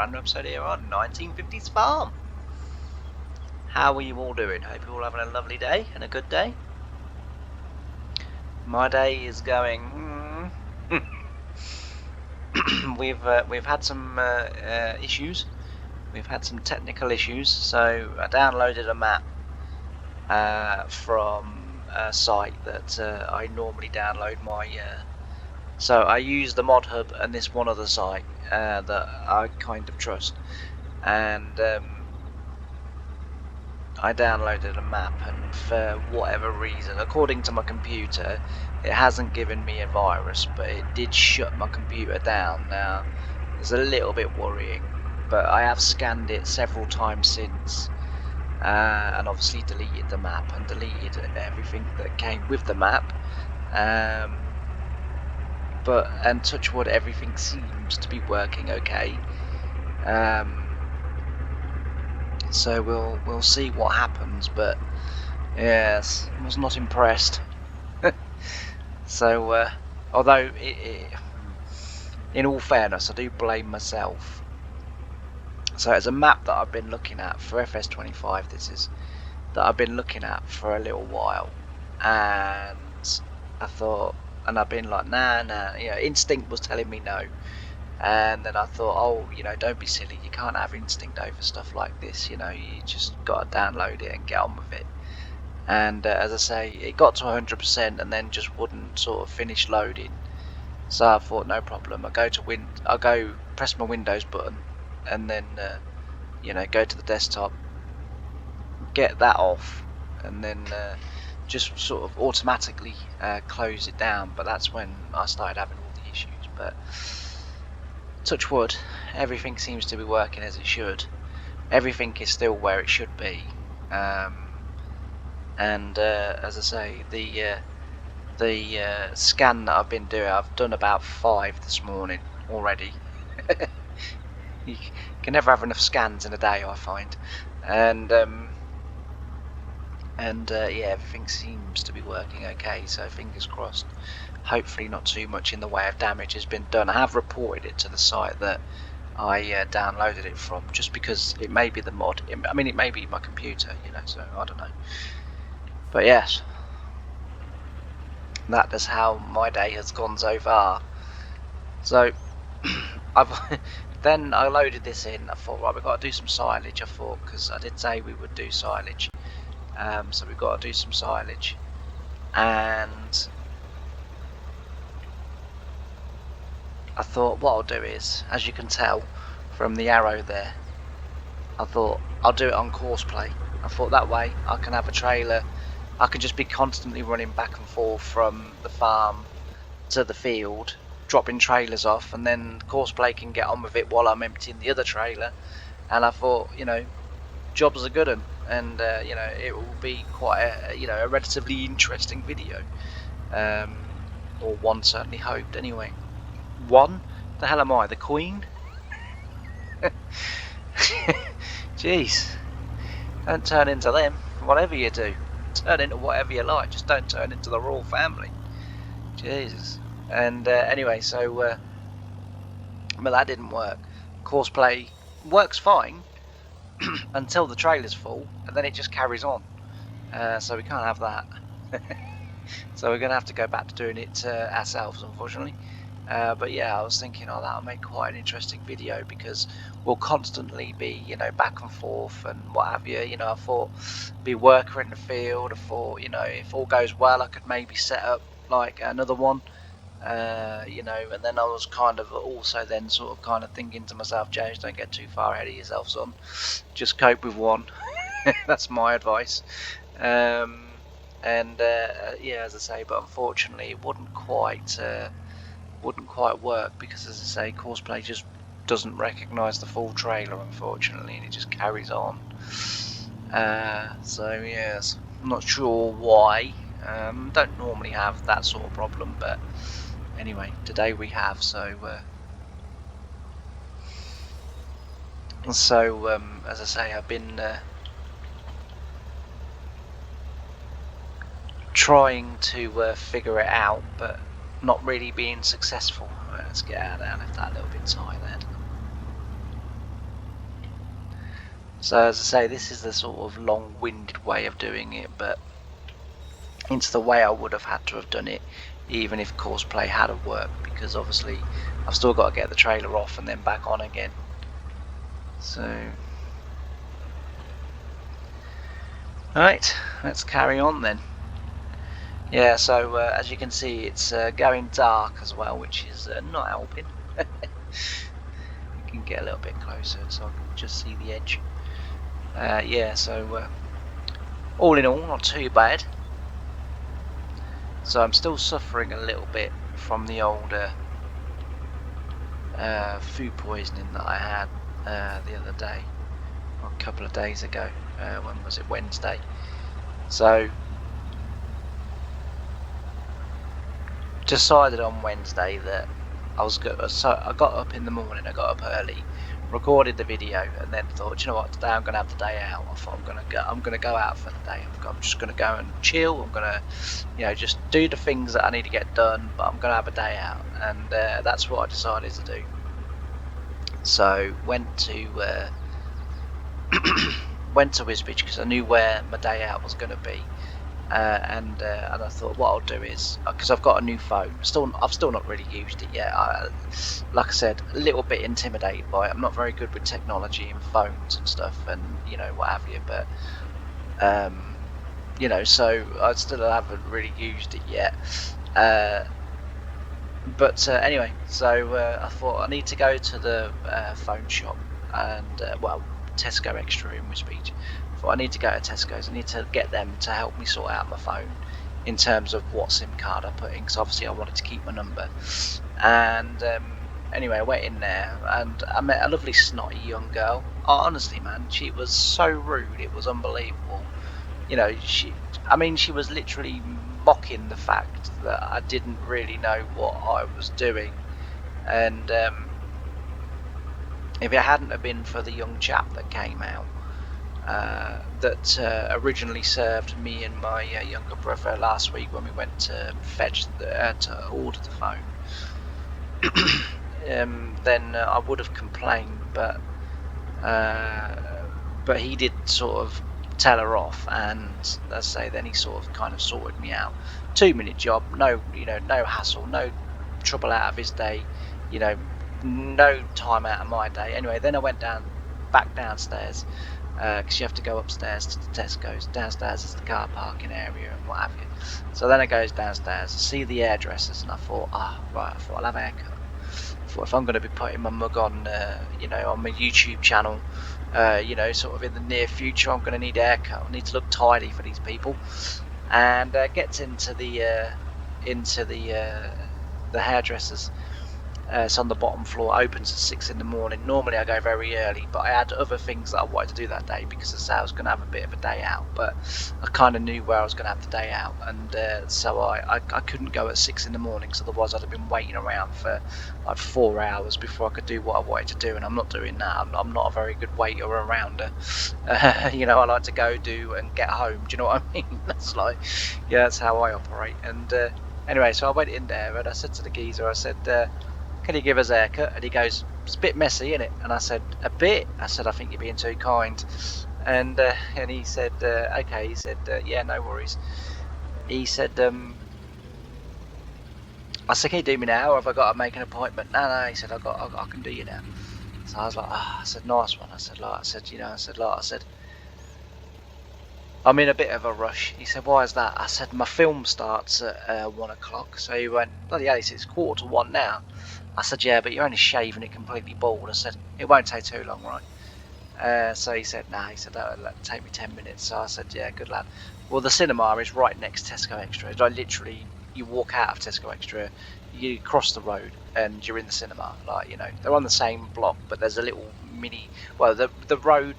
random episode here on 1950's Farm. How are you all doing? Hope you're all having a lovely day and a good day. My day is going. We've had some issues. We've had some technical issues. So I downloaded a map from a site that I normally download my. So I use the Mod Hub and this one other site that I kind of trust, and I downloaded a map, and for whatever reason, according to my computer, it hasn't given me a virus, but it did shut my computer down. Now, it's a little bit worrying, but I have scanned it several times since, and obviously deleted the map and deleted everything that came with the map. And touch wood, everything seems to be working okay. So we'll see what happens, but yes, I was not impressed. So although in all fairness, I do blame myself. So it's a map that I've been looking at for FS25. This is that I've been looking at for a little while, and I thought, and I've been like, nah, instinct was telling me no. And then I thought, oh, don't be silly. You can't have instinct over stuff like this. You just got to download it and get on with it. And as I say, it got to 100% and then just wouldn't sort of finish loading. So I thought, no problem. I'll go press my Windows button, and then go to the desktop, get that off, and then just sort of automatically close it down. But that's when I started having all the issues. But touch wood, everything seems to be working as it should. Everything is still where it should be, and as I say, the scan that I've been doing, I've done about 5 this morning already. You can never have enough scans in a day, I find, and everything seems to be working okay. So fingers crossed. Hopefully not too much in the way of damage has been done. I have reported it to the site that I downloaded it from, just because it may be the mod. It may be my computer, so I don't know. But yes, that is how my day has gone so far. So then I loaded this in. I thought, right, we've got to do some silage. Because I did say we would do silage. So we've got to do some silage. And I thought what I'll do is, as you can tell from the arrow there, I thought I'll do it on course play. I thought that way I can have a trailer. I can just be constantly running back and forth from the farm to the field, dropping trailers off, and then course play can get on with it while I'm emptying the other trailer. And I thought, jobs are good, and it will be quite a relatively interesting video, or one certainly hoped anyway. One? The hell am I, the Queen? Jeez, don't turn into them. Whatever you do, turn into whatever you like, just don't turn into the royal family. Jesus. And anyway, so but that didn't work. Course play works fine until the trailer's full, and then it just carries on. So we can't have that. So we're going to have to go back to doing it ourselves, unfortunately. But yeah, I was thinking, that'll make quite an interesting video, because we'll constantly be, back and forth and what have you. I thought be worker in the field. I thought, if all goes well, I could maybe set up like another one. And then I was kind of also then sort of kind of thinking to myself, James, don't get too far ahead of yourself, son. Just cope with one. That's my advice. Yeah, as I say, but unfortunately, it wouldn't quite work, because, as I say, course play just doesn't recognise the full trailer, unfortunately, and it just carries on. So yes, I'm not sure why. Don't normally have that sort of problem, but anyway, today we have. So as I say, I've been trying to figure it out, but not really being successful. Right, let's get out of there. I left that a little bit tight there. So as I say, this is the sort of long-winded way of doing it, but it's the way I would have had to have done it, even if Courseplay had have worked, because obviously I've still got to get the trailer off and then back on again. So, right, let's carry on then. Yeah, so as you can see, it's going dark as well, which is not helping. You can get a little bit closer so I can just see the edge. Yeah, so all in all, not too bad. So I'm still suffering a little bit from the old food poisoning that I had the other day, or a couple of days ago. When was it? Wednesday. So decided on Wednesday that I was good. So I got up in the morning. I got up early, recorded the video, and then thought, you know what? Today I'm gonna have the day out. I thought I'm gonna go out for the day. I'm just gonna go and chill. I'm gonna, just do the things that I need to get done. But I'm gonna have a day out, and that's what I decided to do. So went to went to Wisbech because I knew where my day out was going to be, and I thought what I'll do is, because I've got a new phone, I've still not really used it yet. Like I said, a little bit intimidated by it. I'm not very good with technology and phones and stuff, and what have you. But so I still haven't really used it yet. But anyway, so I thought I need to go to the phone shop and Tesco Extra in Wisbech. I thought I need to go to Tesco's. I need to get them to help me sort out my phone in terms of what SIM card I put in, because obviously I wanted to keep my number. And anyway, I went in there and I met a lovely snotty young girl. Oh, honestly, man, she was so rude. It was unbelievable. She was literally mocking the fact that I didn't really know what I was doing, and if it hadn't have been for the young chap that came out that originally served me and my younger brother last week when we went to fetch to order the phone, then I would have complained, but he did sort of tell her off, and let's say then he sort of kind of sorted me out. 2-minute job, no hassle, no trouble out of his day, no time out of my day. Anyway, then I went back downstairs, because you have to go upstairs to the Tesco's. Downstairs is the car parking area and what have you. So then I goes downstairs, I see the hairdressers, and I thought, right, I'll have a haircut. I thought if I'm going to be putting my mug on, on my YouTube channel, sort of in the near future, I'm going to need a haircut. I need to look tidy for these people. And gets into the hairdressers. It's on the bottom floor, opens at 6 in the morning. Normally I go very early, but I had other things that I wanted to do that day because I said I was going to have a bit of a day out, but I kind of knew where I was going to have the day out, and so I couldn't go at 6 in the morning, because otherwise I'd have been waiting around for like 4 hours before I could do what I wanted to do, and I'm not doing that. I'm not a very good waiter or arounder. I like to go do and get home. Do you know what I mean? That's how I operate. And anyway, so I went in there and I said to the geezer, I said, can you give us a haircut? And he goes, it's a bit messy, isn't it? And I said, a bit? I said, I think you're being too kind. And he said, okay. He said, yeah, no worries. He said, I said, can you do me now, or have I got to make an appointment? No, he said, I can do you now. So I was like, I said, nice one. I said, I'm in a bit of a rush. He said, why is that? I said, my film starts at 1 o'clock. So he went, bloody hell, he said, it's 1:45 now. I said, yeah, but you're only shaving it completely bald. I said, it won't take too long, right? So he said, nah. He said, that'll take me 10 minutes. So I said, yeah, good lad. Well, the cinema is right next to Tesco Extra. Like, literally, you walk out of Tesco Extra, you cross the road, and you're in the cinema. Like, they're on the same block, but there's a little the road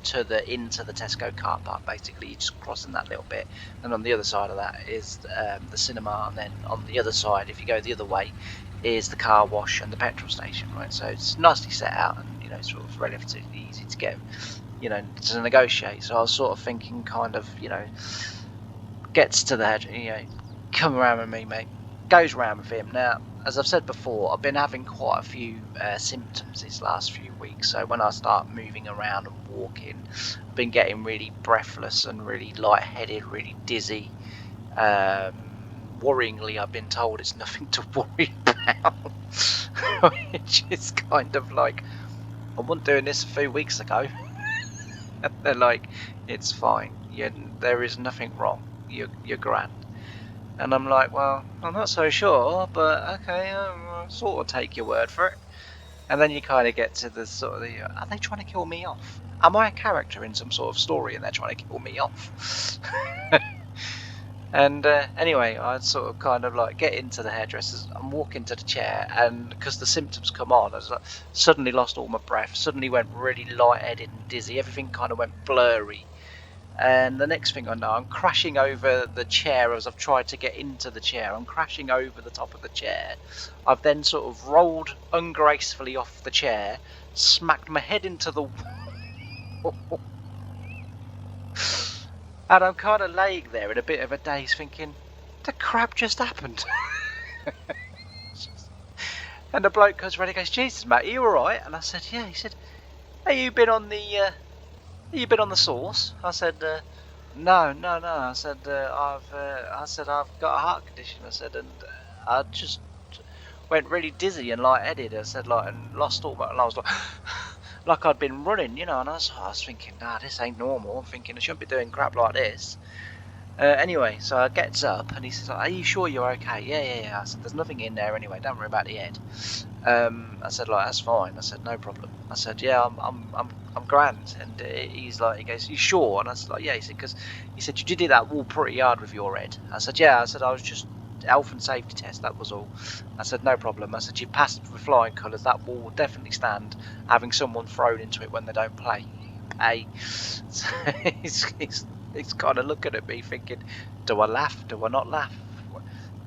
into the Tesco car park, basically. You're just crossing that little bit, and on the other side of that is the cinema, and then on the other side, if you go the other way, is the car wash and the petrol station, right? So it's nicely set out, and sort of relatively easy to get, to negotiate. So I was sort of thinking, kind of, gets to the head, come around with me, mate. Goes around with him. Now as I've said before, I've been having quite a few symptoms these last few weeks. So when I start moving around and walking, I've been getting really breathless and really lightheaded, really dizzy. Worryingly, I've been told it's nothing to worry about, which is kind of like, I wasn't doing this a few weeks ago. And they're like, it's fine. There is nothing wrong. You're grand. And I'm like, well, I'm not so sure, but okay, I'll sort of take your word for it. And then you kind of get to the sort of are they trying to kill me off? Am I a character in some sort of story and they're trying to kill me off? And anyway, I sort of kind of like get into the hairdressers. I'm walking to the chair, and because the symptoms come on, I was like, suddenly lost all my breath, suddenly went really lightheaded and dizzy. Everything kind of went blurry. And the next thing I know, I'm crashing over the chair as I've tried to get into the chair. I'm crashing over the top of the chair. I've then sort of rolled ungracefully off the chair, smacked my head into the wall. And I'm kind of laying there in a bit of a daze thinking, the crap just happened. And the bloke comes ready and goes, Jesus, mate, are you alright? And I said, yeah. He said, have you been on the sauce? I said, no. I said, I've got a heart condition. I said, and I just went really dizzy and lightheaded. I said, like, and lost all my, and I was like, like I'd been running, and I was thinking, nah, this ain't normal. I'm thinking I shouldn't be doing crap like this. Anyway, so I gets up and he says, are you sure you're okay? Yeah. I said, there's nothing in there anyway. Don't worry about the head. I said, like, that's fine. I said, no problem. I said, yeah, I'm grand. And he goes, you sure? And I said, like, yeah. He said, because he said, you did that wall pretty hard with your head. I said, yeah. I said, I was just health and safety test. That was all. I said, no problem. I said, you passed with flying colours. That wall will definitely stand having someone thrown into it when they don't play. So he's kind of looking at me thinking, do I laugh? Do I not laugh?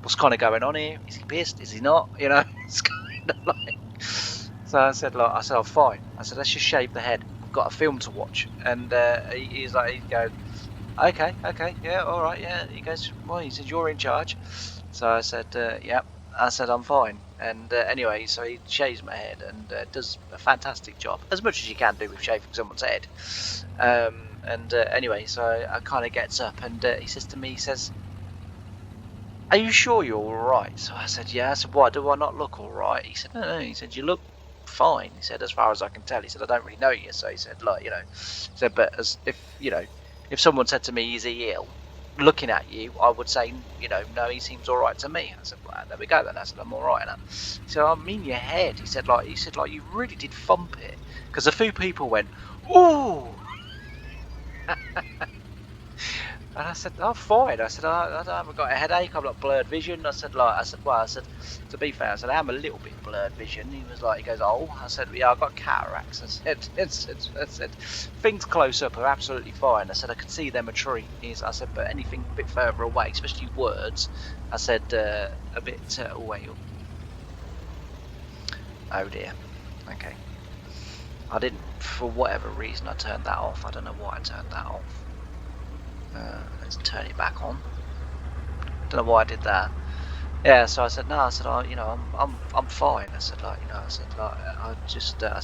What's kind of going on here? Is he pissed? Is he not? It's kind of like. So I said, I'm fine. I said, let's just shave the head. I've got a film to watch. And he's going, okay, yeah, all right, yeah. He goes, well, he said, you're in charge. So I said, yeah. I said, I'm fine. And anyway, so he shaves my head and does a fantastic job, as much as you can do with shaving someone's head. Anyway, so I kind of gets up and he says to me, he says, are you sure you're all right? So I said, yeah. I said, why, do I not look all right? He said, no. He said, you look fine. He said, as far as I can tell. He said, I don't really know you. So he said, like, he said, but as if someone said to me, is he ill? Looking at you, I would say, no, he seems all right to me. I said, well, there we go then. I said, I'm all right now. He said, I mean your head. He said, like, you really did thump it. Because a few people went, ooh. And I said, oh, fine. I said, I haven't got a headache. I've got blurred vision. I said, to be fair, I said, I am a little bit blurred vision. He goes, oh. I said, yeah, I've got cataracts. I said, things close up are absolutely fine. I said, I could see them a tree. I said, but anything a bit further away, especially words, I said, a bit away. Oh dear. Okay. I didn't, for whatever reason, I turned that off. I don't know why I turned that off. Let's turn it back on. Don't know why I did that. Yeah, so I said no. I said, I'm fine. I said, I said,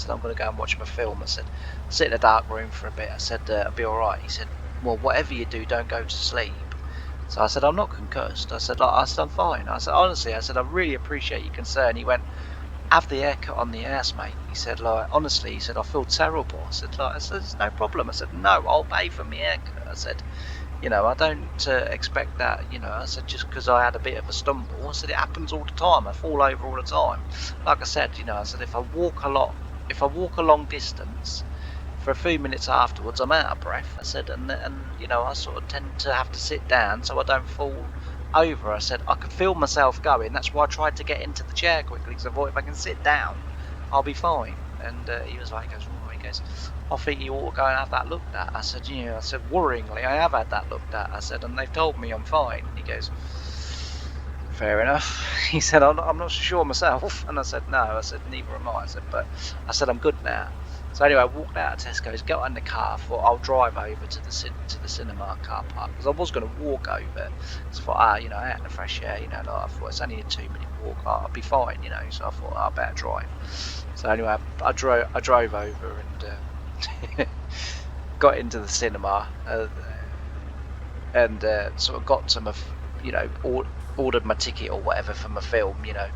I'm gonna go and watch my film. I said, I'll sit in a dark room for a bit. I said, I'll be all right. He said, well, whatever you do, don't go to sleep. So I said, I'm not concussed. I said, I'm fine. I said, honestly, I said, I really appreciate your concern. He went, have the haircut on the ass, mate. He said, honestly, he said, I feel terrible. I said, there's no problem. I said, no, I'll pay for my haircut. I said, I don't expect that, I said, just because I had a bit of a stumble. I said, it happens all the time. I fall over all the time. Like I said, I said, if I walk a long distance, for a few minutes afterwards, I'm out of breath. I said, and I sort of tend to have to sit down so I don't fall over. I said, I could feel myself going. That's why I tried to get into the chair quickly, because I thought if I can sit down, I'll be fine. And he was like, he goes, I think you ought to go and have that looked at. I said, yeah. I said, worryingly, I have had that looked at. I said, and they've told me I'm fine. He goes, fair enough. He said, I'm not sure myself. And I said, no. I said, neither am I. I said, I'm good now. So anyway, I walked out of Tesco's, got in the car, thought I'll drive over to the cinema car park, because I was going to walk over. So I thought, you know, out in the fresh air, you know, like, I thought it's only a 2-minute walk, I'll be fine, you know. So I thought, I better drive. So anyway, I drove over and got into the cinema and sort of got to my, you know, ordered my ticket or whatever for my film, you know,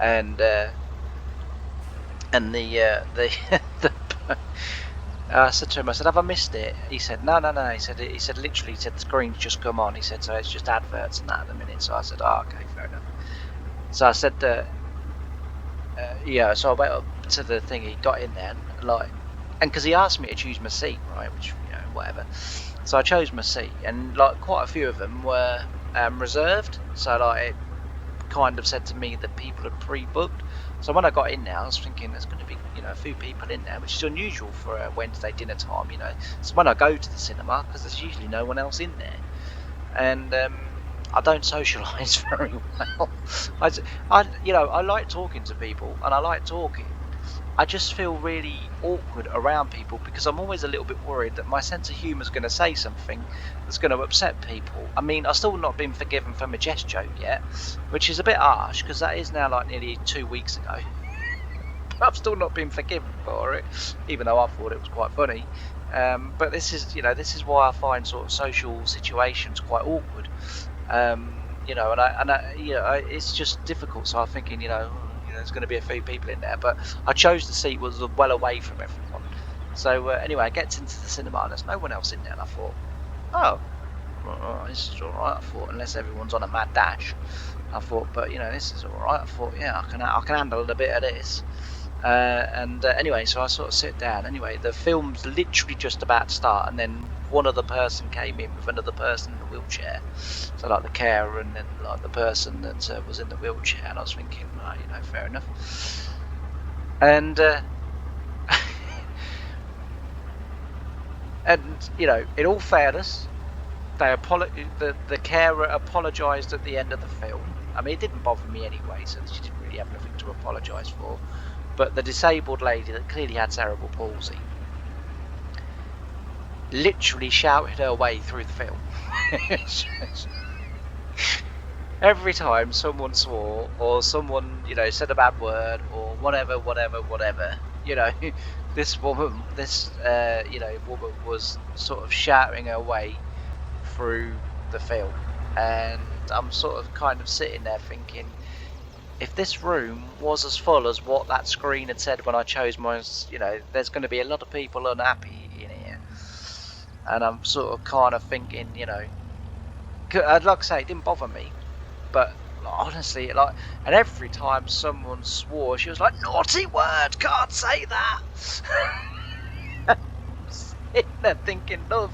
and the the I said to him, I said, have I missed it? He said, no. He said literally, he said the screen's just come on. He said, so it's just adverts and that at the minute. So I said, oh, okay, fair enough. So I said, yeah. So I went up to the thing. He got in there, and because he asked me to choose my seat, right, which, you know, whatever. So I chose my seat, and like quite a few of them were reserved. So like it kind of said to me that people had pre-booked. So when I got in there, I was thinking there's going to be, you know, a few people in there, which is unusual for a Wednesday dinner time, you know. So when I go to the cinema, because there's usually no one else in there, and I don't socialise very well. You know, I like talking to people, and I like talking. I just feel really awkward around people because I'm always a little bit worried that my sense of humour is going to say something that's going to upset people. I mean, I've still not been forgiven for my jest joke yet, which is a bit harsh because that is now like nearly 2 weeks ago. I've still not been forgiven for it, even though I thought it was quite funny. But this is, you know, this is why I find sort of social situations quite awkward. You know, and I, you know, it's just difficult. So I'm thinking, you know, there's going to be a few people in there, but I chose the seat was well away from everyone. So anyway, I get into the cinema and there's no one else in there, and I thought, oh, well, this is all right. I thought, unless everyone's on a mad dash, I thought, but you know, this is all right. I thought, yeah, I can handle a bit of this. Anyway, so I sort of sit down. Anyway, the film's literally just about to start, and then one other person came in with another person in a wheelchair. So like the carer and then like the person that was in the wheelchair, and I was thinking, oh, you know, fair enough. And and you know, in all fairness, the carer apologised at the end of the film. I mean, it didn't bother me anyway, so she didn't really have nothing to apologise for. But the disabled lady that clearly had cerebral palsy literally shouted her way through the film. Every time someone swore or someone, you know, said a bad word or whatever, you know, this woman was sort of shouting her way through the film. And I'm sort of kind of sitting there thinking, if this room was as full as what that screen had said when I chose my, you know, there's going to be a lot of people unhappy in here. And I'm sort of kind of thinking, you know, I'd like to say it didn't bother me, but honestly, like, and every time someone swore, she was like, naughty word, can't say that. I'm sitting there thinking, love,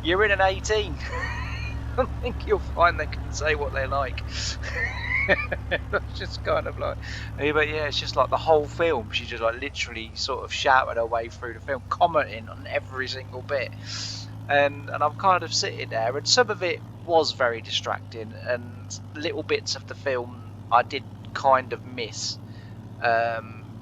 you're in an 18. I think you'll find they can say what they like. It's just kind of like, but yeah, it's just like the whole film. She just like literally sort of shouted her way through the film, commenting on every single bit, and I'm kind of sitting there, and some of it was very distracting, and little bits of the film I did kind of miss,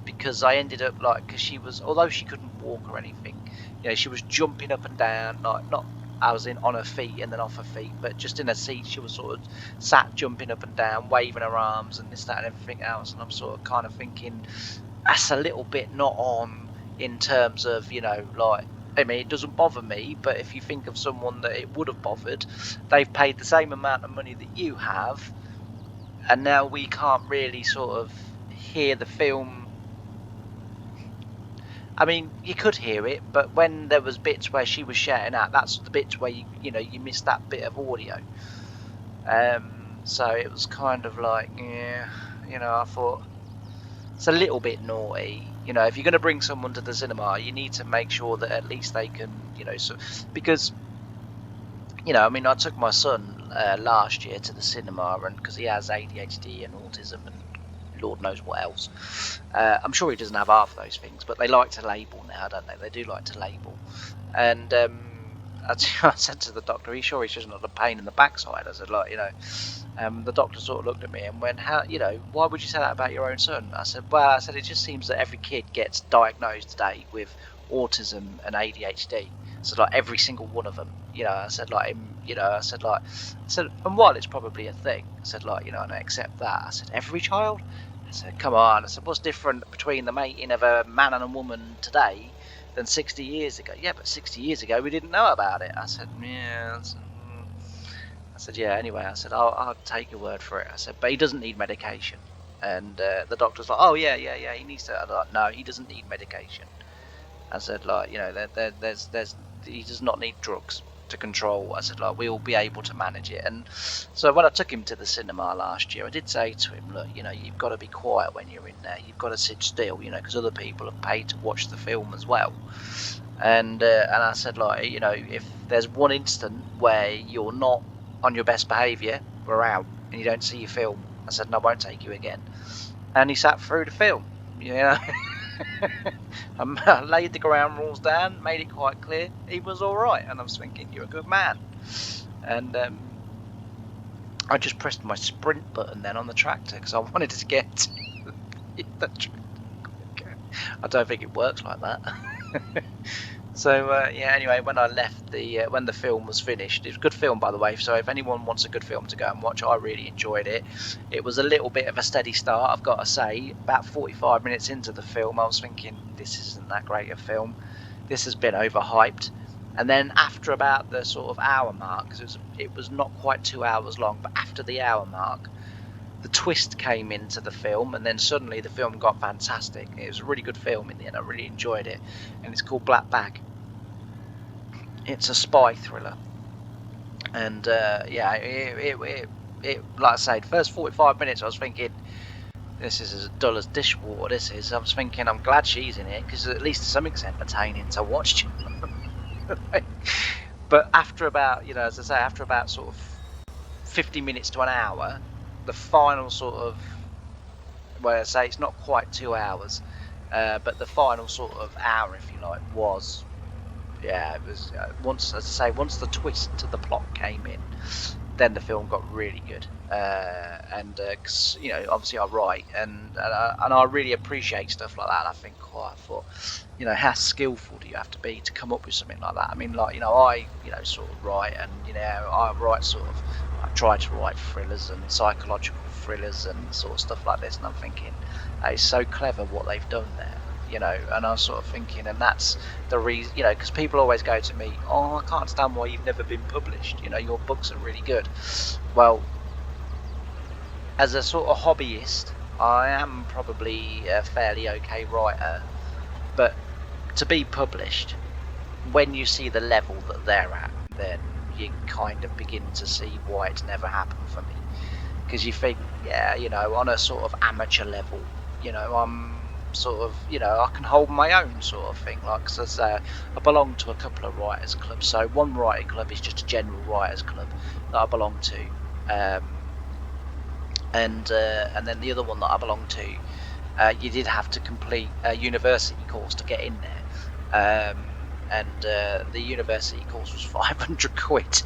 because I ended up like, because she was, although she couldn't walk or anything, you know, she was jumping up and down, like not. I was in on her feet and then off her feet, but just in her seat she was sort of sat jumping up and down, waving her arms and this, that and everything else, and I'm sort of kind of thinking that's a little bit not on in terms of, you know, like, I mean, it doesn't bother me, but if you think of someone that it would have bothered, they've paid the same amount of money that you have, and now we can't really sort of hear the film. I mean, you could hear it, but when there was bits where she was shouting out, that's the bits where you know, you missed that bit of audio. So it was kind of like, yeah, you know, I thought it's a little bit naughty. You know, if you're going to bring someone to the cinema, you need to make sure that at least they can, you know, so because, you know, I mean, I took my son last year to the cinema, and because he has ADHD and autism and Lord knows what else. I'm sure he doesn't have half of those things, but they like to label now, don't they? They do like to label. And I said to the doctor, "Are you sure he's just not a pain in the backside?" I said, like, you know, the doctor sort of looked at me and went, "How, you know, why would you say that about your own son?" I said, "Well, I said it just seems that every kid gets diagnosed today with autism and ADHD. So like every single one of them, I said like, I said, and while it's probably a thing, I said like, and I accept that. I said every child. I said, come on. I said, what's different between the mating of a man and a woman today than 60 years ago? Yeah, but 60 years ago we didn't know about it. I said, yeah. I said, yeah. Anyway, I said, I'll take your word for it. I said, but he doesn't need medication. And the doctor's like, oh yeah, he needs to. I was like, no, he doesn't need medication. I said, like, there's he does not need drugs to control. I said, like, we'll be able to manage it. And so when I took him to the cinema last year, I did say to him, look, you've got to be quiet when you're in there. You've got to sit still, because other people have paid to watch the film as well. And I said, like, if there's one instant where you're not on your best behaviour, we're out, and you don't see your film. I said, no, I won't take you again. And he sat through the film, I laid the ground rules down, made it quite clear he was all right, and I was thinking, you're a good man. And I just pressed my sprint button then on the tractor because I wanted to get the tractor. I don't think it works like that. So anyway, when I left when the film was finished, it was a good film, by the way. So if anyone wants a good film to go and watch, I really enjoyed it. It was a little bit of a steady start, I've got to say. About 45 minutes into the film, I was thinking, this isn't that great a film. This has been overhyped. And then after about the sort of hour mark, because it was not quite 2 hours long, but after the hour mark, the twist came into the film, and then suddenly the film got fantastic. It was a really good film in the end. I really enjoyed it, and it's called Black Bag. It's a spy thriller, and it like I said, first 45 minutes I was thinking, this is as dull as dishwater. This is. I was thinking, I'm glad she's in it because at least something's entertaining to watch. But after about, as I say, after about sort of 50 minutes to an hour, the final sort of, well, I say it's not quite 2 hours, but the final sort of hour, if you like, was, it was once, as I say, once the twist to the plot came in, then the film got really good. And cause, obviously I write and I really appreciate stuff like that. I think, I thought, how skillful do you have to be to come up with something like that? I mean, like, I sort of write, and I write I try to write thrillers and psychological thrillers and sort of stuff like this, and I'm thinking, it's so clever what they've done there. And I was sort of thinking, and that's the reason, because people always go to me, I can't understand why you've never been published, your books are really good. Well, as a sort of hobbyist, I am probably a fairly okay writer, but to be published, when you see the level that they're at, then you kind of begin to see why it's never happened for me, because you think, on a sort of amateur level, I'm sort of, I can hold my own sort of thing, like, cause as I belong to a couple of writers clubs. So one writing club is just a general writers club that I belong to, and then the other one that I belong to, you did have to complete a university course to get in there, and the university course was 500 quid,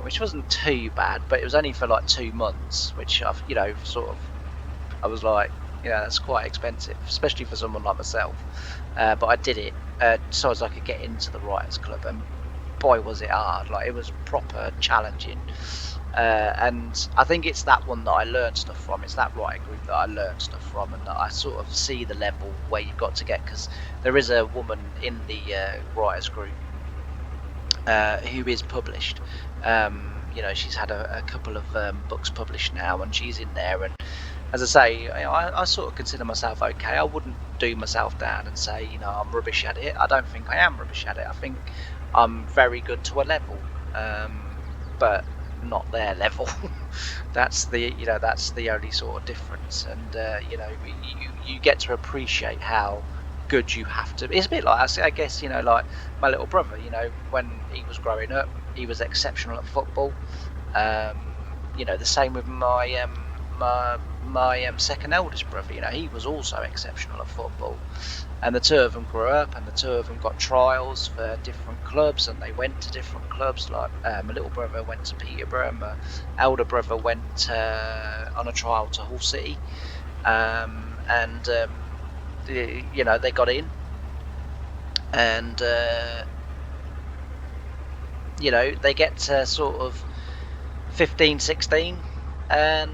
which wasn't too bad, but it was only for like 2 months, which I've, I was like, that's quite expensive, especially for someone like myself. But I did it so as I could get into the writers club, and boy was it hard. Like, it was proper challenging, and I think it's that one that I learned stuff from. It's that writing group that I learned stuff from, and that I sort of see the level where you've got to get, because there is a woman in the writers group who is published. She's had a couple of books published now, and she's in there, and as I say, I sort of consider myself okay. I wouldn't do myself down and say, I'm rubbish at it. I don't think I am rubbish at it. I think I'm very good to a level, but not their level. That's the only sort of difference. And you get to appreciate how good you have to. It's a bit like, I guess, like my little brother. When he was growing up, he was exceptional at football. The same with my second eldest brother. He was also exceptional at football, and the two of them grew up, and the two of them got trials for different clubs, and they went to different clubs. Like, my little brother went to Peterborough, my elder brother went on a trial to Hull City, and they got in, and you know, they get to sort of 15, 16, and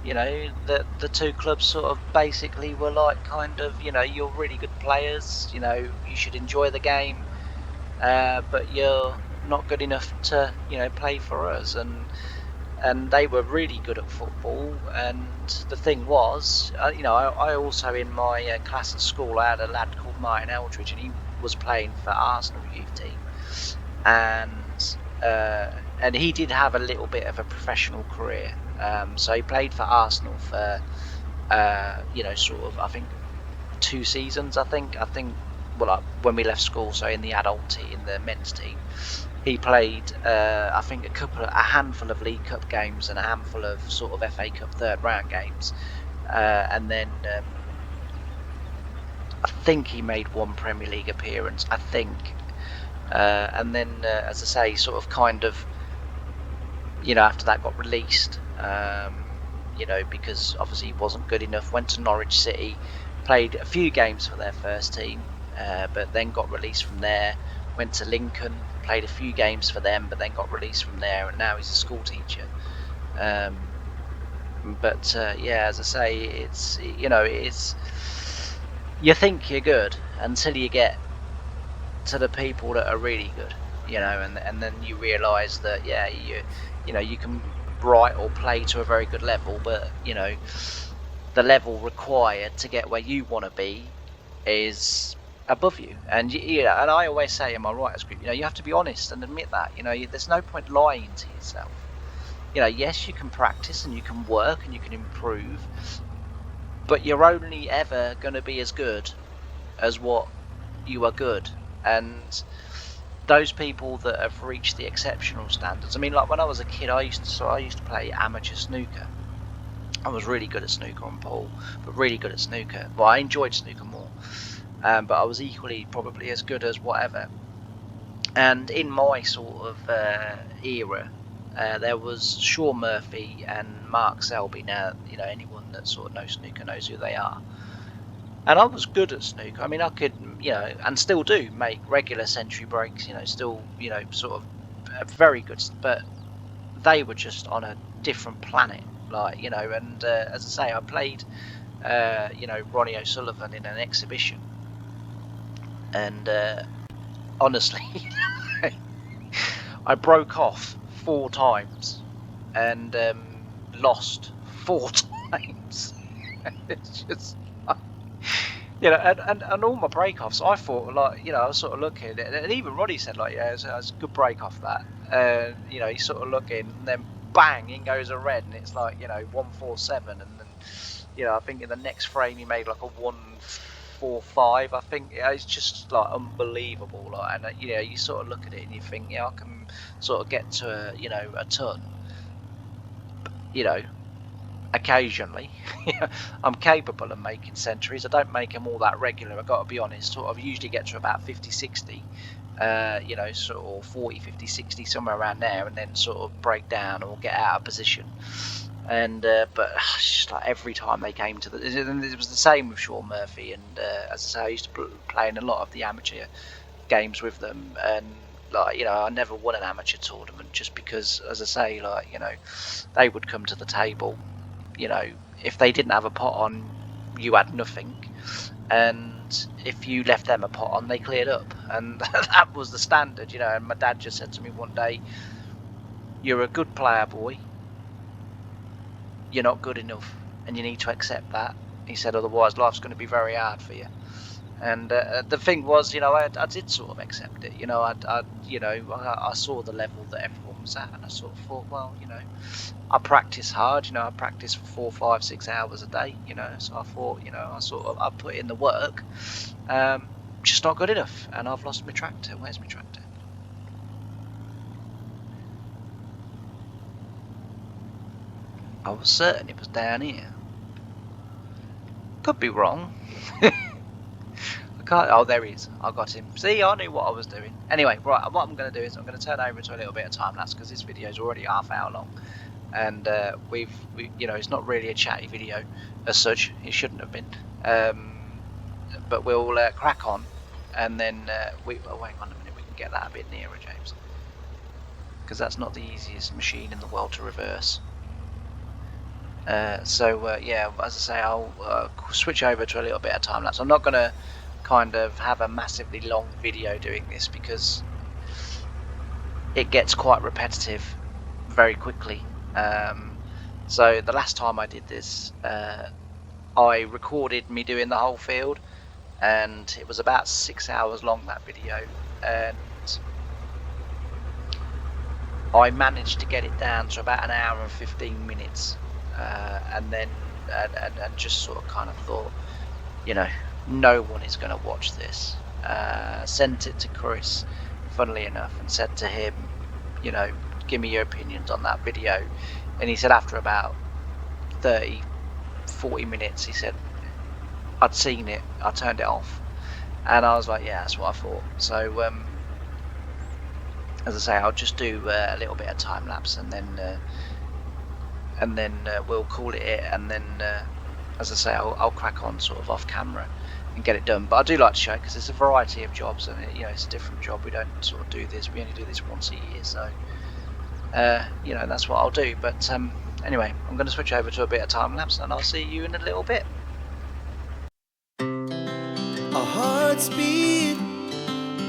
you know, the two clubs sort of basically were like, kind of, you know, you're really good players, you know, you should enjoy the game, but you're not good enough to, you know, play for us. And they were really good at football. And the thing was, you know, I also, in my class at school, I had a lad called Martin Eldridge, and he was playing for Arsenal youth team, and and he did have a little bit of a professional career. So he played for Arsenal for you know, sort of, I think 2 seasons. I think well, when we left school, so in the adult team, in the men's team, he played I think a handful of League Cup games and a handful of sort of FA Cup third round games, and then I think he made one Premier League appearance, I think, and then as I say, sort of, kind of, you know, after that got released, you know, because obviously he wasn't good enough. Went to Norwich City, played a few games for their first team, but then got released from there. Went to Lincoln, played a few games for them, but then got released from there, and now he's a school teacher. But yeah, as I say, it's, you know, it's, you think you're good until you get to the people that are really good, you know, and then you realise that, yeah, you know, you can write or play to a very good level, but you know, the level required to get where you want to be is above you. And you know, and I always say in my writers group, you know, you have to be honest and admit that, you know, there's no point lying to yourself. You know, yes, you can practice and you can work and you can improve, but you're only ever going to be as good as what you are good. And those people that have reached the exceptional standards, I mean, like when I was a kid, I used to play amateur snooker. I was really good at snooker and pool, but really good at snooker. Well, I enjoyed snooker more, but I was equally probably as good as whatever. And in my sort of era, there was Shaun Murphy and Mark Selby. Now, you know, anyone that sort of knows snooker knows who they are. And I was good at snooker. I mean, I could, you know, and still do make regular century breaks, you know, still, you know, sort of very good, but they were just on a different planet, like, you know. And as I say, I played, you know, Ronnie O'Sullivan in an exhibition, and honestly, I broke off 4 times and lost 4 times. It's just, you know, and all my break-offs, I thought, like, you know, I was sort of looking, and even Roddy said, like, yeah, it's a good break-off, that. You know, he's sort of looking, and then bang, in goes a red, and it's like, you know, 147, and then, you know, I think in the next frame he made like a 145. I think, yeah, it's just like unbelievable, like, and you know, you sort of look at it and you think, yeah, I can sort of get to you know, a ton, you know, occasionally. I'm capable of making centuries. I don't make them all that regular, I've got to be honest. Sort of usually get to about 50, 60, you know, sort of 40, 50, 60, somewhere around there, and then sort of break down or get out of position. And but it's just like every time they came to it was the same with Shaun Murphy. And as I say, I used to play in a lot of the amateur games with them, and like, you know, I never won an amateur tournament just because, as I say, like, you know, they would come to the table, you know, if they didn't have a pot on, you had nothing, and if you left them a pot on, they cleared up, and that was the standard, you know. And my dad just said to me one day, "You're a good player, boy. You're not good enough, and you need to accept that." He said, "Otherwise, life's going to be very hard for you." And the thing was, you know, I did sort of accept it. You know, you know, I saw the level that everyone was at, and I sort of thought, well, you know, I practice hard. You know, I practice for 4, 5, 6 hours a day. You know, so I thought, you know, I put in the work, just not good enough, and I've lost my tractor. Where's my tractor? I was certain it was down here. Could be wrong. Oh, there he is. I got him. See, I knew what I was doing. Anyway, right, what I'm going to do is I'm going to turn over to a little bit of time lapse, because this video is already half hour long, and we, you know, it's not really a chatty video as such. It shouldn't have been, but we'll crack on, and then oh, hang on a minute, we can get that a bit nearer, James, because that's not the easiest machine in the world to reverse. Yeah, as I say, I'll switch over to a little bit of time lapse. I'm not going to kind of have a massively long video doing this because it gets quite repetitive very quickly. So the last time I did this, I recorded me doing the whole field, and it was about 6 hours long, that video, and I managed to get it down to about an hour and 15 minutes, and then and just sort of kind of thought, you know, no one is going to watch this. Sent it to Chris, funnily enough, and said to him, you know, give me your opinions on that video. And he said after about 30-40 minutes, he said, I'd seen it, I turned it off. And I was like, yeah, that's what I thought. So as I say, I'll just do a little bit of time lapse, and then we'll call it, and then as I say, I'll crack on sort of off camera and get it done. But I do like to show it because it's a variety of jobs, and you know, it's a different job. We don't sort of do this, we only do this once a year, so you know, that's what I'll do. But anyway, I'm going to switch over to a bit of time lapse, and I'll see you in a little bit. Our hearts beat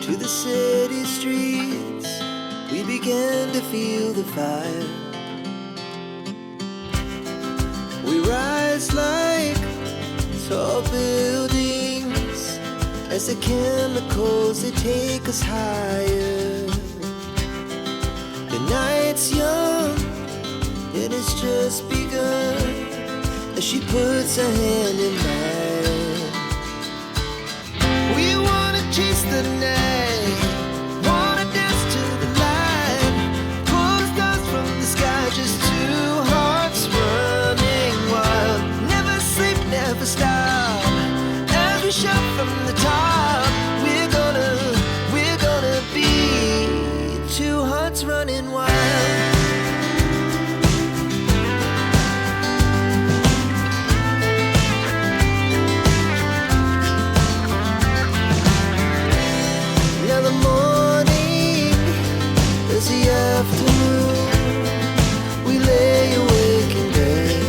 to the city streets. We began to feel the fire. We rise like tall buildings as the chemicals, they take us higher. The night's young and it's just begun as she puts her hand in mine. We wanna chase the night, wanna dance to the light, pull the stars from the sky, just two hearts running wild. Never sleep, never stop, as we shout from the top. We're gonna be two hearts running wild. Afternoon, we lay awake in bed.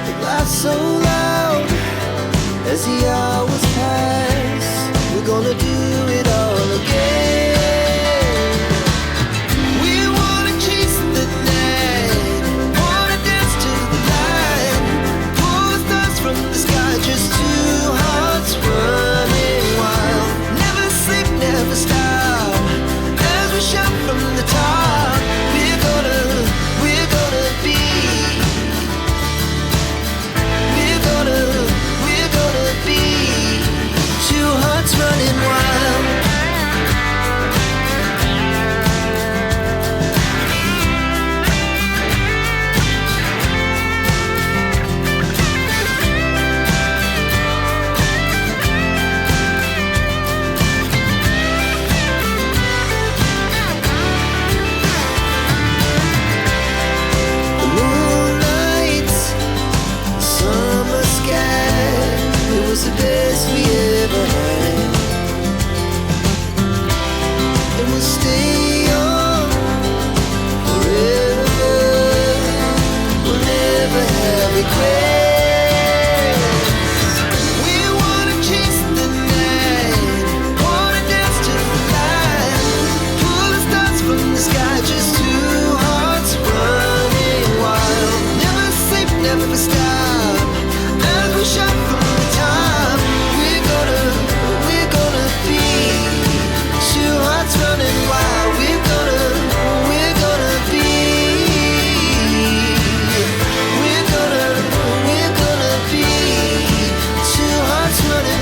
The laughs so loud as the hours pass. We're gonna do it all again. We wanna chase the night, wanna dance to the light, pull the stars from the sky, just two hearts running wild. Never sleep, never stop, shout from the top. We're gonna be, we're gonna be two hearts running wild. The best we ever had, and we'll stay on forever. We'll never have regrets. We wanna chase the night, wanna dance to the light, pull the stars from the sky, just two hearts running wild. Never sleep, never stop, as we shout from the top. Running wild, we're gonna be two hearts running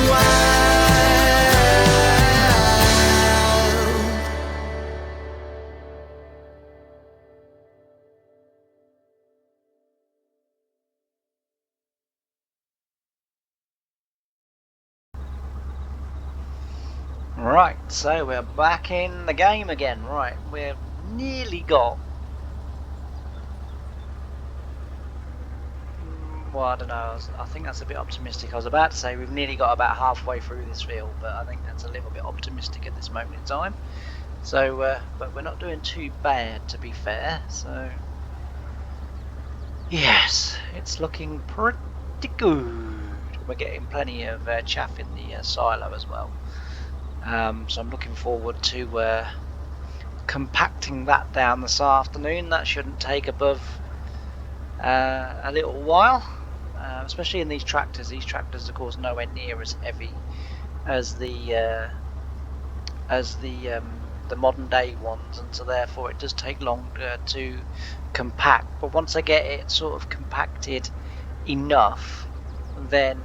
Right, so we're back in the game again. Right, we've nearly got Well, I don't know. I think that's a bit optimistic. I was about to say we've nearly got about halfway through this field, but I think that's a little bit optimistic at this moment in time. So, but we're not doing too bad, to be fair. So, yes, it's looking pretty good. We're getting plenty of chaff in the silo as well. So I'm looking forward to compacting that down this afternoon. That shouldn't take above a little while, especially in these tractors. These tractors, of course, nowhere near as heavy as the modern day ones, and so therefore it does take longer to compact. But once I get it sort of compacted enough, then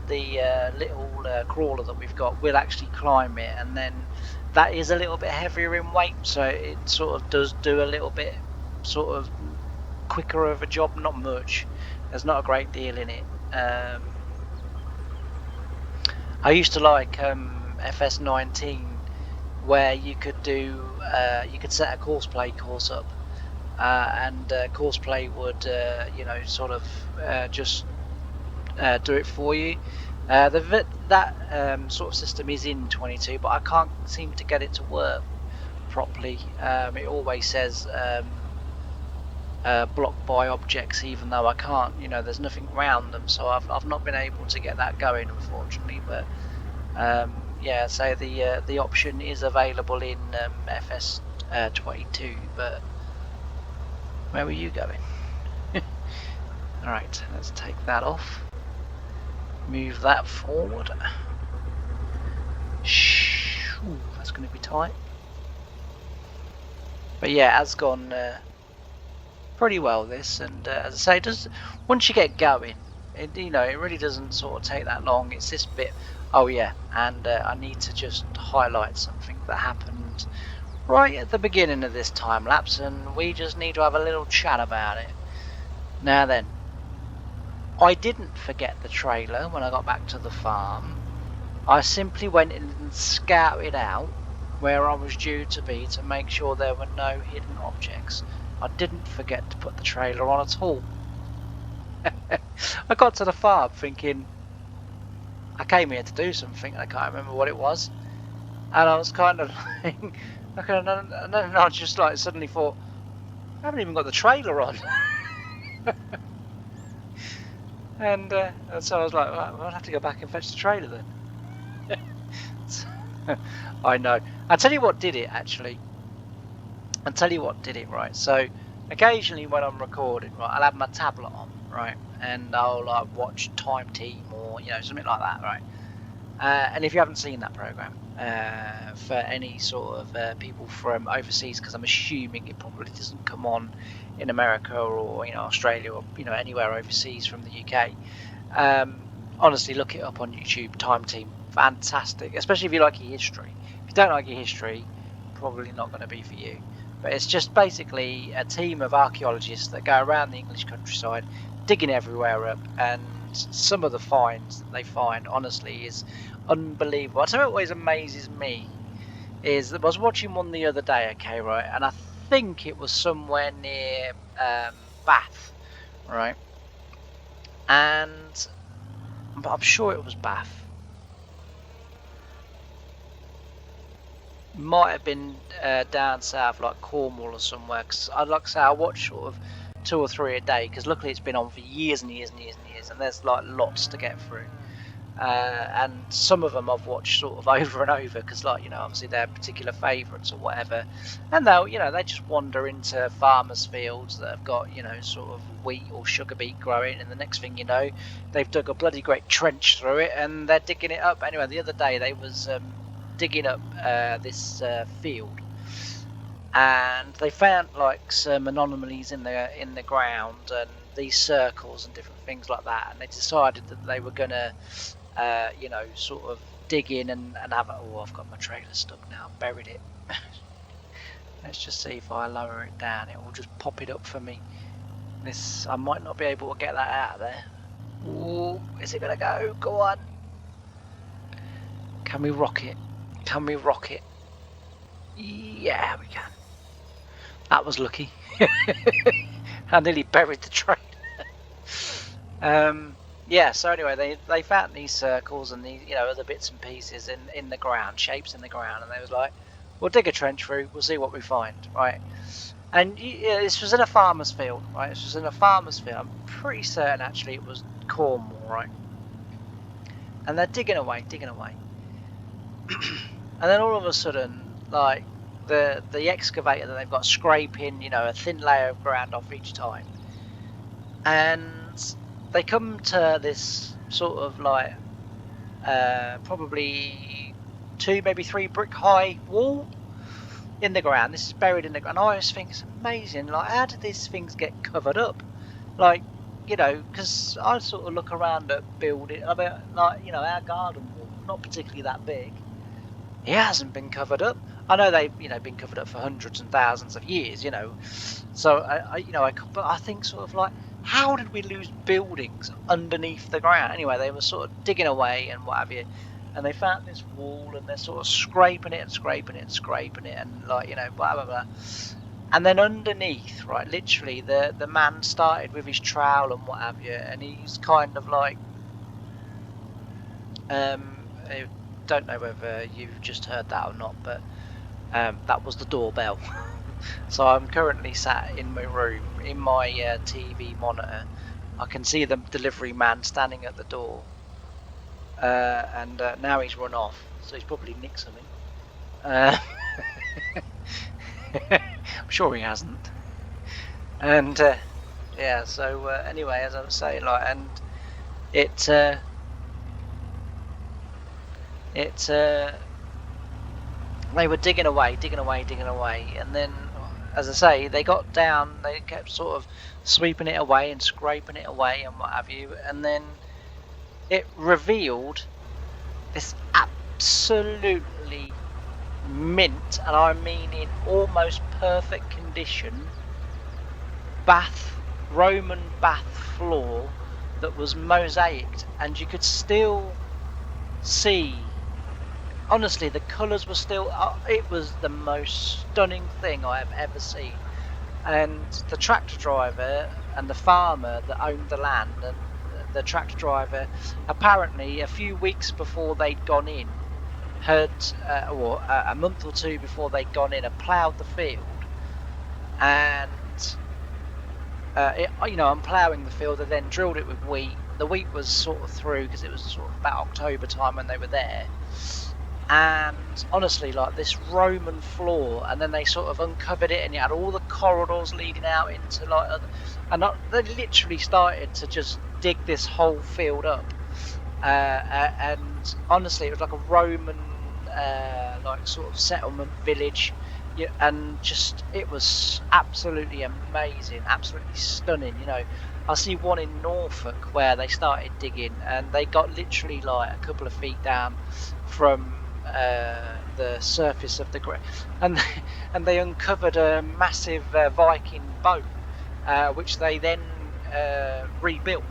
the little crawler that we've got will actually climb it, and then that is a little bit heavier in weight, so it sort of does do a little bit sort of quicker of a job. Not much, there's not a great deal in it. I used to like FS19, where you could do you could set a courseplay course up, and courseplay would sort of just do it for you. That sort of system is in 22, but I can't seem to get it to work properly. It always says blocked by objects, even though I can't, there's nothing around them, so I've not been able to get that going, unfortunately. But yeah, so the option is available in FS22, but where were you going? Alright, let's take that off. Move that forward. Ooh, that's going to be tight. But yeah, it has gone pretty well, this, and as I say, it does, once you get going, it really doesn't sort of take that long. It's this bit. Oh yeah, and I need to just highlight something that happened right at the beginning of this time lapse, and we just need to have a little chat about it. Now then, I didn't forget the trailer when I got back to the farm. I simply went in and scouted out where I was due to be to make sure there were no hidden objects. I didn't forget to put the trailer on at all. I got to the farm thinking, I came here to do something, I can't remember what it was, and I was kind of like, and then I just like suddenly thought, I haven't even got the trailer on. and so I was like, well, I'll have to go back and fetch the trailer then. I know. I'll tell you what did it, actually. I'll tell you what did it, right? So occasionally when I'm recording, right, I'll have my tablet on, right, and I'll like watch Time Team or something like that, right. And if you haven't seen that program, for any sort of people from overseas, because I'm assuming it probably doesn't come on in America or Australia or anywhere overseas from the UK, honestly, look it up on YouTube. Time Team, fantastic, especially if you like your history. If you don't like your history, probably not going to be for you. But it's just basically a team of archaeologists that go around the English countryside, digging everywhere up, and some of the finds that they find, honestly, is unbelievable. What always amazes me is that I was watching one the other day, okay, right, and I think it was somewhere near Bath, right, and I'm sure it was Bath. Might have been down south, like Cornwall or somewhere, because I'd like to say I watch sort of 2 or 3 a day, because luckily it's been on for years and years and years and years, and there's like lots to get through. And some of them I've watched sort of over and over, because obviously they're particular favourites or whatever, and they'll they just wander into farmers' fields that have got sort of wheat or sugar beet growing, and the next thing you know, they've dug a bloody great trench through it and they're digging it up. Anyway, the other day they was digging up this field, and they found like some anomalies in the ground and these circles and different things like that, and they decided that they were gonna sort of dig in and have it. Oh, I've got my trailer stuck now, buried it. Let's just see if I lower it down, it will just pop it up for me. I might not be able to get that out of there. Ooh, is it gonna go? Go on. Can we rock it? Can we rock it? Yeah, we can. That was lucky. I nearly buried the trailer. Yeah. So anyway, they found these circles and these other bits and pieces in the ground, shapes in the ground, and they was like, "We'll dig a trench through. We'll see what we find." Right. And this was in a farmer's field, right? This was in a farmer's field. I'm pretty certain actually it was Cornwall, right? And they're digging away, digging away. And then all of a sudden, like the excavator that they've got scraping, a thin layer of ground off each time. And they come to this sort of like probably 2, maybe 3 brick high wall in the ground. This is buried in the ground. I always think it's amazing. Like, how did these things get covered up? Like, because I sort of look around at building, I mean, like, our garden wall, not particularly that big. It hasn't been covered up. I know they've, been covered up for hundreds and thousands of years, So but I think sort of like, how did we lose buildings underneath the ground? Anyway, they were sort of digging away and what have you, and they found this wall and they're sort of scraping it and scraping it and scraping it and like blah blah blah. And then underneath, right, literally the man started with his trowel and what have you, and he's kind of like I don't know whether you've just heard that or not, but that was the doorbell. So I'm currently sat in my room, in my TV monitor. I can see the delivery man standing at the door, and now he's run off, so he's probably nicked something. I'm sure he hasn't. And yeah, so anyway, as I was saying, like, and it they were digging away, and then, as I say, they got down, they kept sort of sweeping it away and scraping it away and what have you, and then it revealed this absolutely mint, and I mean in almost perfect condition, Roman bath floor that was mosaicked, and you could still see, honestly, the colours were still, it was the most stunning thing I have ever seen. And the tractor driver and the farmer that owned the land, and the tractor driver, apparently a few weeks before they'd gone in, or a month or 2 before they'd gone in, had ploughed the field, and I'm ploughing the field, and then drilled it with wheat. The wheat was sort of through because it was sort of about October time when they were there. And honestly, like, this Roman floor, and then they sort of uncovered it, and you had all the corridors leading out into and they literally started to just dig this whole field up. And honestly, it was like a Roman like sort of settlement village. Yeah, and just, it was absolutely amazing, absolutely stunning. I see one in Norfolk where they started digging, and they got literally like a couple of feet down from the surface of the ground, and they uncovered a massive Viking boat, which they then rebuilt.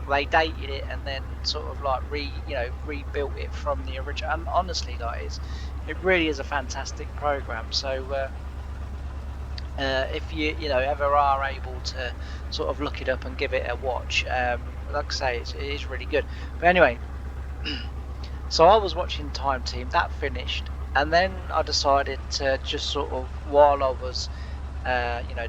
They dated it and then sort of like rebuilt it from the original. And honestly, like, it really is a fantastic program. So if you ever are able to sort of look it up and give it a watch, like I say, it is really good. But anyway, so I was watching Time Team, that finished, and then I decided to just sort of, while I was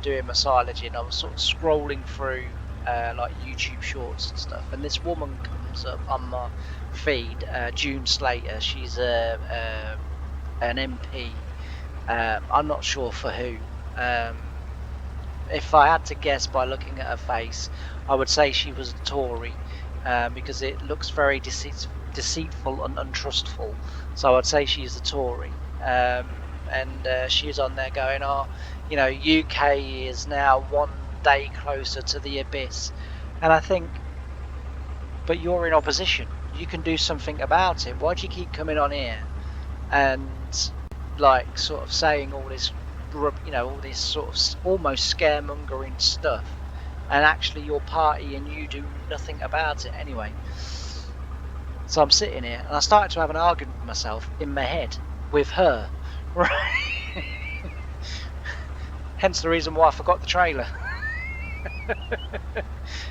doing my silaging, I was sort of scrolling through like YouTube shorts and stuff, and this woman comes up on my feed, June Slater. She's an MP. I'm not sure for who. If I had to guess by looking at her face, I would say she was a Tory, because it looks very deceitful and untrustful. So I'd say she's a Tory. And she's on there going, UK is now one day closer to the abyss. And I think, but you're in opposition. You can do something about it. Why do you keep coming on here and like sort of saying all this, all this sort of almost scaremongering stuff, and actually your party and you do nothing about it anyway? So I'm sitting here and I started to have an argument with myself in my head with her. Right. Hence the reason why I forgot the trailer.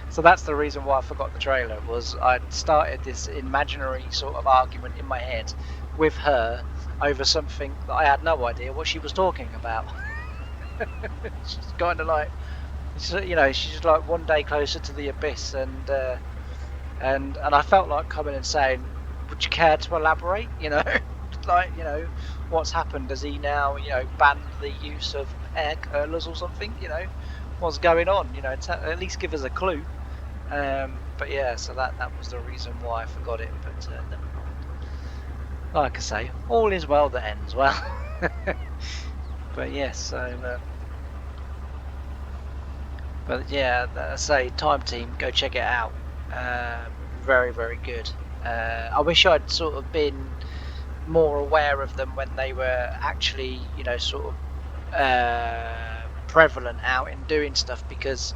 So that's the reason why I forgot the trailer, was I'd started this imaginary sort of argument in my head with her over something that I had no idea what she was talking about. She's kind of like, you know, she's just like one day closer to the abyss, and I felt like coming and saying, would you care to elaborate? You know, like, you know, what's happened? Has he now, you know, banned the use of hair curlers or something? You know, what's going on? You know, at least give us a clue. But yeah, so that was the reason why I forgot it. But never mind. Like I say, all is well that ends well. But yes, so. But yeah, I say, Time Team, go check it out. Very, very good. I wish I'd sort of been more aware of them when they were actually, you know, sort of prevalent out in doing stuff, because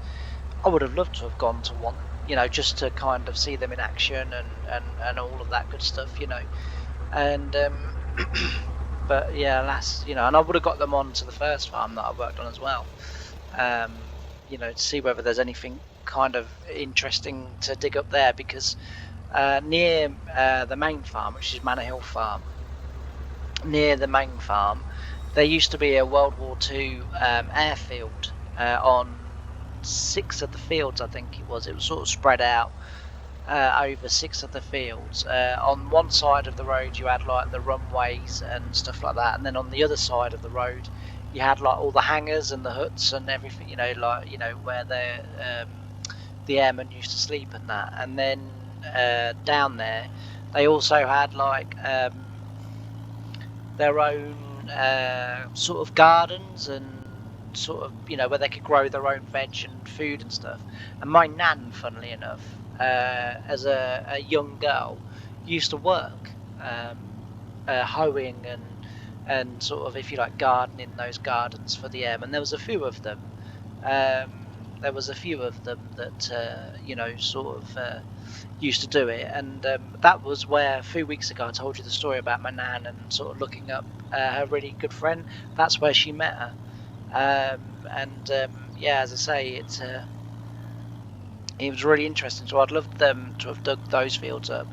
I would have loved to have gone to one, you know, just to kind of see them in action and all of that good stuff, you know. And but yeah, alas, you know, and I would have got them on to the first farm that I worked on as well. You know, to see whether there's anything kind of interesting to dig up there, because near the main farm, which is Manor Hill Farm, near the main farm, there used to be a World War II airfield on 6 of the fields, I think it was. It was sort of spread out over 6 of the fields. On one side of the road, you had like the runways and stuff like that, and then on the other side of the road, you had like all the hangars and the huts and everything. You know, like, you know, where the airmen used to sleep and that. And then down there, they also had like their own sort of gardens and sort of, you know, where they could grow their own veg and food and stuff. And my nan, funnily enough, as a young girl, used to work hoeing and sort of, if you like, gardening those gardens for the airmen. There was a few of them. There was a few of them that you know, sort of used to do it, and that was where a few weeks ago I told you the story about my nan and sort of looking up her really good friend. That's where she met her, and yeah, as I say, it was really interesting. So I'd love them to have dug those fields up,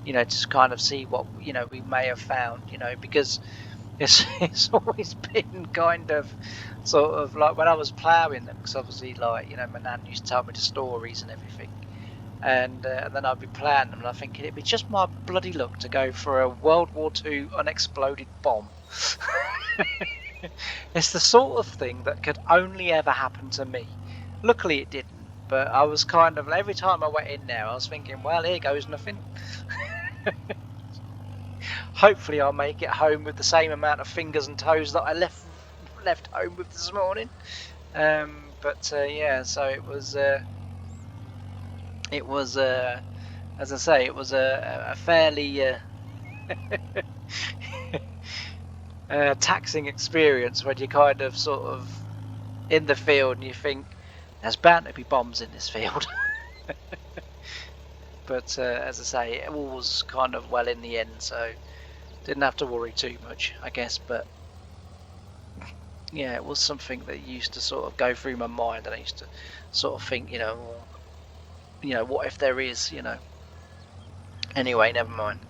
you know, to kind of see what, you know, we may have found, you know, because it's always been kind of sort of like when I was ploughing them, because obviously, like, you know, my nan used to tell me the stories and everything. And then I'd be playing them, and I think it'd be just my bloody luck to go for a World War II unexploded bomb. It's the sort of thing that could only ever happen to me. Luckily, it didn't, but I was kind of, every time I went in there, I was thinking, well, here goes nothing. Hopefully, I'll make it home with the same amount of fingers and toes that I left home with this morning. But yeah, so it was. As I say, it was a fairly taxing experience when you kind of sort of in the field and you think there's bound to be bombs in this field. But as I say, it all was kind of well in the end, so didn't have to worry too much, I guess. But yeah, it was something that used to sort of go through my mind, and I used to sort of think, you know, what if there is, you know. Anyway, never mind.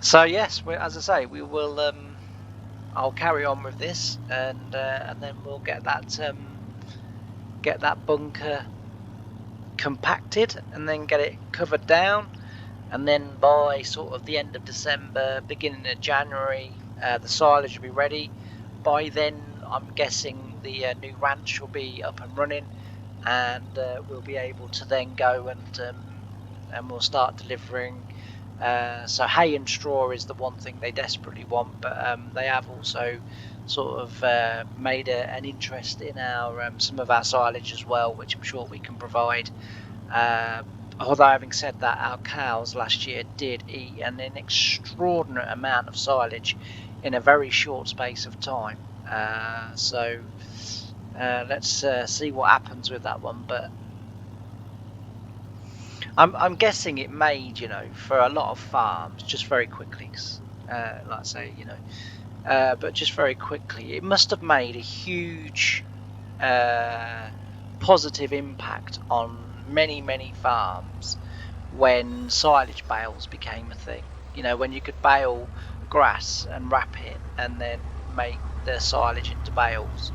So yes, as I say, we will. I'll carry on with this, and then we'll get that bunker compacted, and then get it covered down, and then by sort of the end of December, beginning of January, the silage will be ready. By then, I'm guessing the new ranch will be up and running, and we'll be able to then go and we'll start delivering. So hay and straw is the one thing they desperately want, but they have also sort of made an interest in our some of our silage as well, which I'm sure we can provide. Although having said that, our cows last year did eat an extraordinary amount of silage in a very short space of time. So let's see what happens with that one. But I'm guessing it made, you know, for a lot of farms just very quickly, like I say, you know, but just very quickly, it must have made a huge positive impact on many farms when silage bales became a thing. You know, when you could bale grass and wrap it and then make the silage into bales.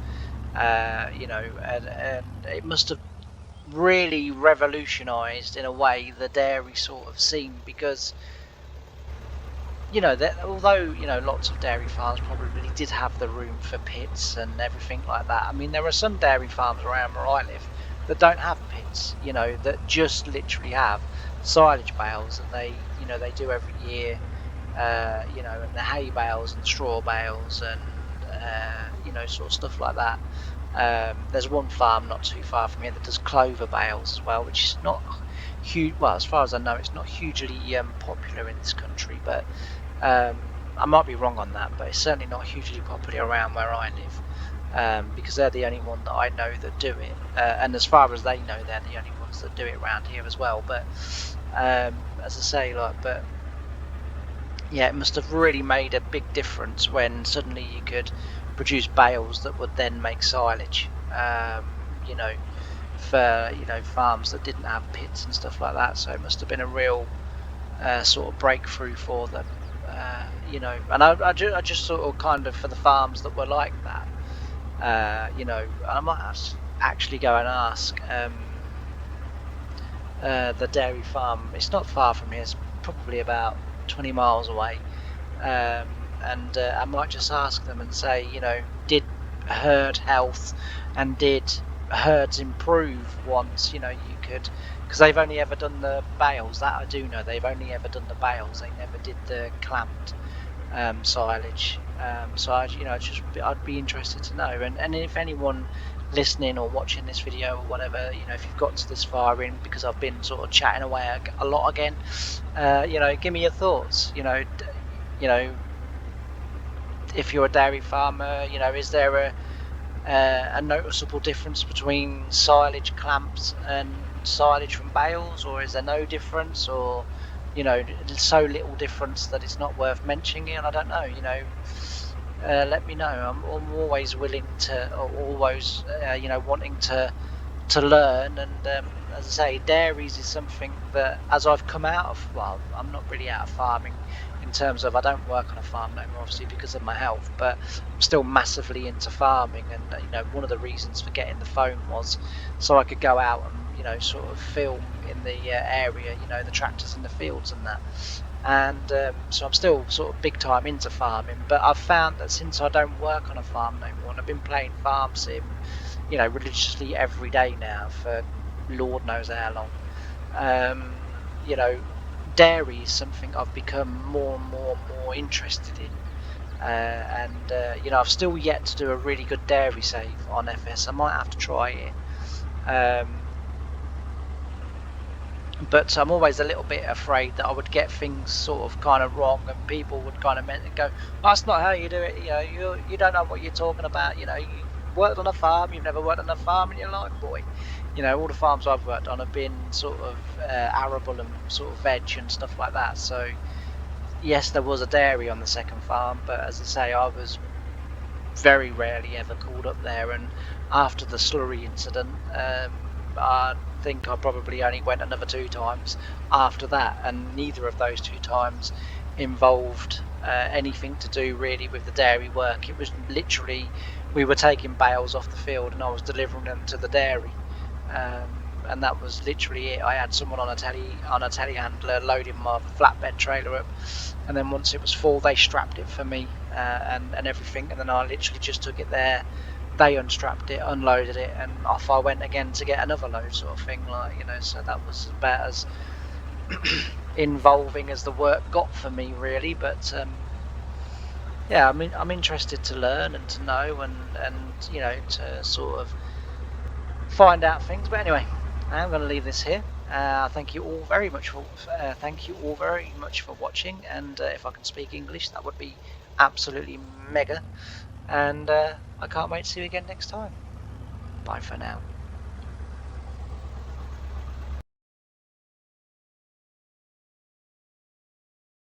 You know, and it must have really revolutionised in a way the dairy sort of scene, because you know that although you know lots of dairy farms probably did have the room for pits and everything like that. I mean, there are some dairy farms around where I live that don't have pits, you know, that just literally have silage bales that they do every year, you know, and the hay bales and straw bales and sort of stuff like that. There's one farm not too far from here that does clover bales as well, which is not huge. Well, as far as I know, it's not hugely popular in this country, but I might be wrong on that, but it's certainly not hugely popular around where I live, because they're the only one that I know that do it, and as far as they know, they're the only ones that do it around here as well. But as I say, but yeah, it must have really made a big difference when suddenly you could produce bales that would then make silage, you know, for farms that didn't have pits and stuff like that. So it must have been a real sort of breakthrough for them, you know. And I just sort of kind of, for the farms that were like that, you know, I might actually go and ask the dairy farm. It's not far from here. It's probably about 20 miles away. And I might just ask them and say, you know, did herd health and did herds improve once, you know, you could, because they've only ever done the bales, that I do know, they've only ever done the bales, they never did the clamped silage. So I'd be interested to know, and if anyone listening or watching this video or whatever, you know, if you've got to this far in, because I've been sort of chatting away a lot again, you know, give me your thoughts. You know, if you're a dairy farmer, you know, is there a noticeable difference between silage clamps and silage from bales, or is there no difference, or you know, so little difference that it's not worth mentioning? And I don't know, you know, let me know. I'm always willing to, or always you know, wanting to learn. And as I say, dairies is something that, as I've come out of, well, I'm not really out of farming in terms of, I don't work on a farm no more, obviously, because of my health, but I'm still massively into farming. And you know, one of the reasons for getting the phone was so I could go out and, you know, sort of film in the area, you know, the tractors in the fields and that. And so I'm still sort of big time into farming, but I've found that since I don't work on a farm no more, and I've been playing farm sim, you know, religiously every day now for Lord knows how long, you know, dairy is something I've become more and more interested in. You know, I've still yet to do a really good dairy save on FS. I might have to try it. But I'm always a little bit afraid that I would get things sort of kind of wrong, and people would kind of go, that's not how you do it, you know, you don't know what you're talking about, you know, you worked on a farm, you've never worked on a farm in your life, boy. You know, all the farms I've worked on have been sort of arable and sort of veg and stuff like that. So yes, there was a dairy on the second farm, but as I say, I was very rarely ever called up there. And after the slurry incident, I think I probably only went another 2 times after that, and neither of those 2 times involved anything to do really with the dairy work. It was literally, we were taking bales off the field and I was delivering them to the dairy, and that was literally it. I had someone on a telehandler loading my flatbed trailer up, and then once it was full, they strapped it for me, and everything, and then I literally just took it there. They unstrapped it, unloaded it, and off I went again to get another load, sort of thing, like, you know. So that was about as involving as the work got for me, really. But yeah, I mean, I'm interested to learn and to know, and you know, to sort of find out things. But anyway, I'm going to leave this here. Thank you all very much for watching, and if I can speak English, that would be absolutely mega. And I can't wait to see you again next time. Bye for now.